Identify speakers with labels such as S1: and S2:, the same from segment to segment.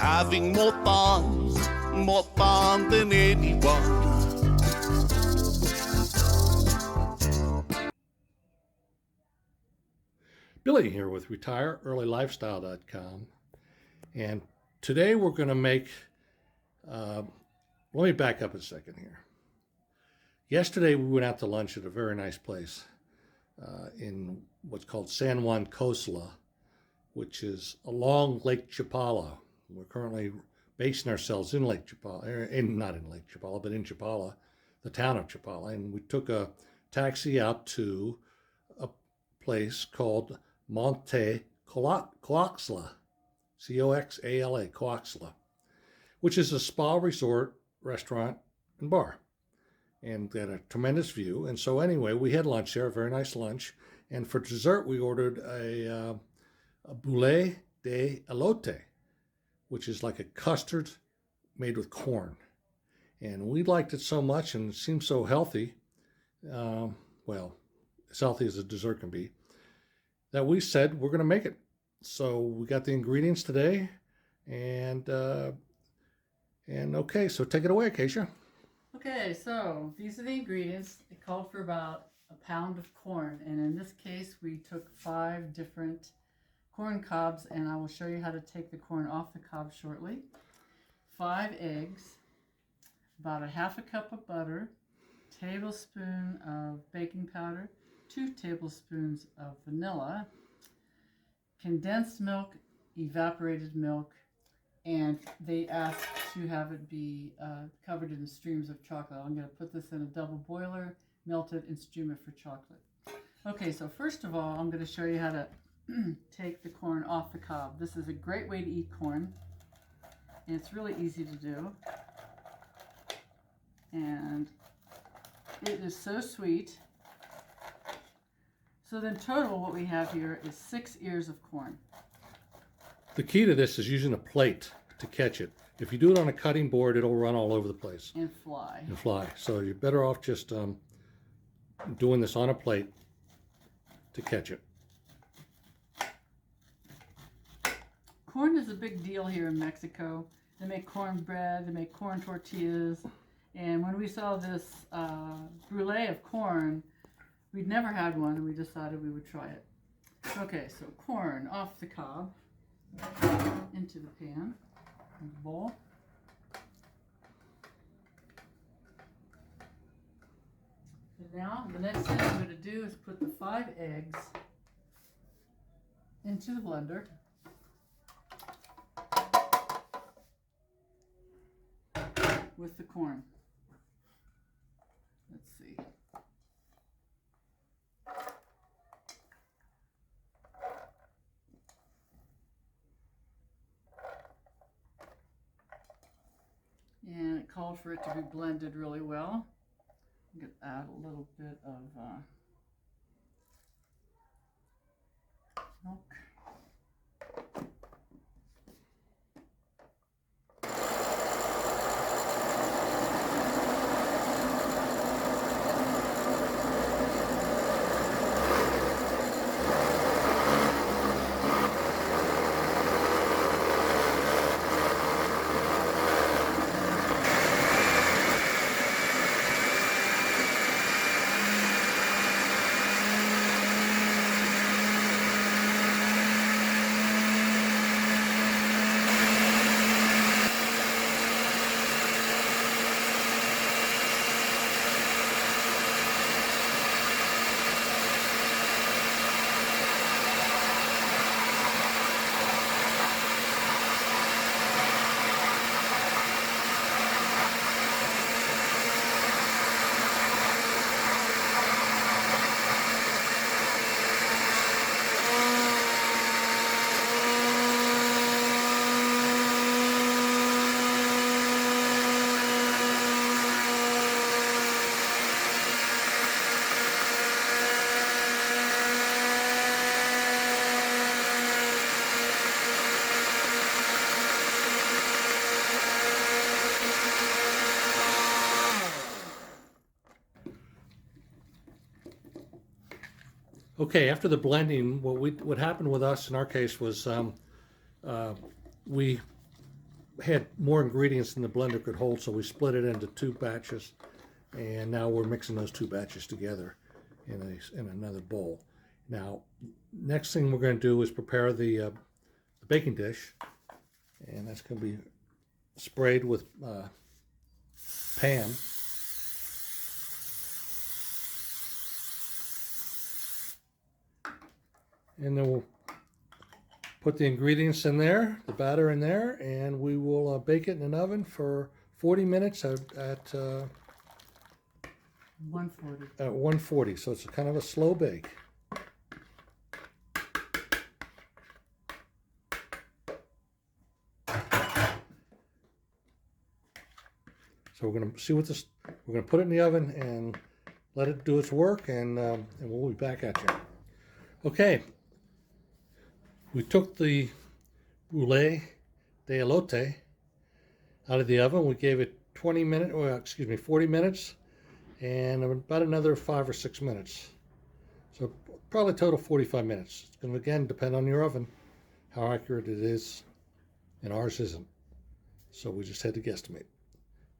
S1: having more fun than anyone.
S2: Billy here with RetireEarlyLifestyle.com, and today we're going to make, let me back up a second here. Yesterday we went out to lunch at a very nice place in what's called San Juan Cosala, which is along Lake Chapala. We're currently basing ourselves in Lake Chapala, not in Lake Chapala, but in Chapala, the town of Chapala, and we took a taxi out to a place called Monte Coxala, C-O-X-A-L-A, Coxala, which is a spa resort, restaurant, and bar. And they had a tremendous view. And so anyway, we had lunch there, a very nice lunch. And for dessert, we ordered a Brulée de Elote, which is like a custard made with corn. And we liked it so much, and it seemed so healthy, well, as healthy as a dessert can be, that we said we're going to make it. So we got the ingredients today, and okay, so take it away, Acacia.
S3: Okay, so these are the ingredients. It called for about a pound of corn, and in this case we took 5 different corn cobs, and I will show you how to take the corn off the cob shortly. 5 eggs, about a half a cup of butter, tablespoon of baking powder, 2 tablespoons of vanilla, condensed milk, evaporated milk, and they asked to have it be covered in streams of chocolate. I'm going to put this in a double boiler, melt it, and stream it for chocolate. Okay, so first of all, I'm going to show you how to take the corn off the cob. This is a great way to eat corn, and it's really easy to do. And it is so sweet. So then total what we have here is 6 ears of corn.
S2: The key to this is using a plate to catch it. If you do it on a cutting board, it'll run all over the place.
S3: And fly.
S2: And fly. So you're better off just doing this on a plate to catch it.
S3: Corn is a big deal here in Mexico. They make cornbread, they make corn tortillas, and when we saw this brulee of corn, we'd never had one, and we decided we would try it. Okay, so corn off the cob, into the pan, in the bowl. And now, the next thing I'm going to do is put the 5 eggs into the blender. With the corn. Let's see. And it called for it to be blended really well. I'm going to add a little bit of milk.
S2: Okay, after the blending, what happened with us in our case was we had more ingredients than the blender could hold, so we split it into 2 batches, and now we're mixing those 2 batches together in another bowl. Now, next thing we're going to do is prepare the baking dish, and that's going to be sprayed with Pam. And then we'll put the ingredients in there, the batter in there, and we will bake it in an oven for 40 minutes at
S3: 140.
S2: At 140. So it's kind of a slow bake. So we're going to see what this. We're going to put it in the oven and let it do its work, and we'll be back at you. Okay. We took the Brulée de Elote out of the oven. We gave it 40 minutes, and about another 5 or 6 minutes. So probably total 45 minutes. It's going to, again, depend on your oven, how accurate it is, and ours isn't. So we just had to guesstimate.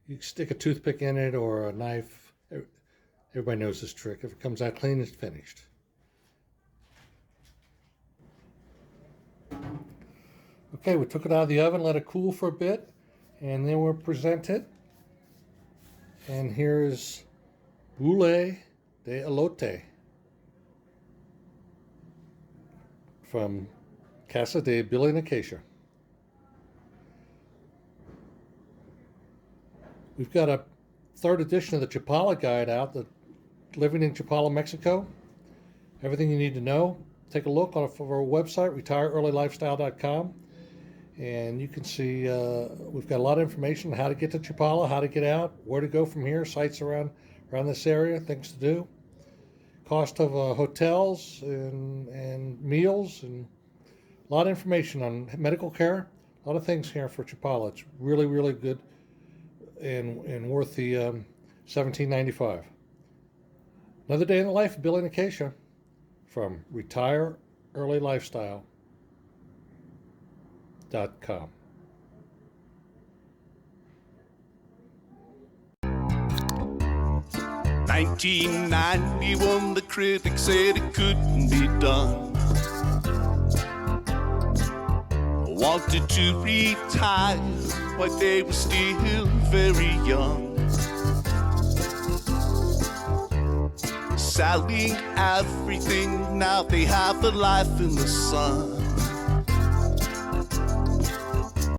S2: You can stick a toothpick in it or a knife. Everybody knows this trick. If it comes out clean, it's finished. Okay, we took it out of the oven, let it cool for a bit, and then we'll present it. And here's Brulée de Elote from Casa de Billy and Acacia. We've got a 3rd edition of the Chapala guide out, the Living in Chapala, Mexico. Everything you need to know. Take a look on our website, retireearlylifestyle.com. And you can see we've got a lot of information on how to get to Chapala, how to get out, where to go from here, sites around this area, things to do, cost of hotels and meals, and a lot of information on medical care, a lot of things here for Chapala. It's really, really good and worth the $17.95. Another day in the life of Billy and Acacia from retireearlylifestyle.com.
S1: 1991, the critics said it couldn't be done. Wanted to retire while they were still very young. Selling everything, now they have a life in the sun.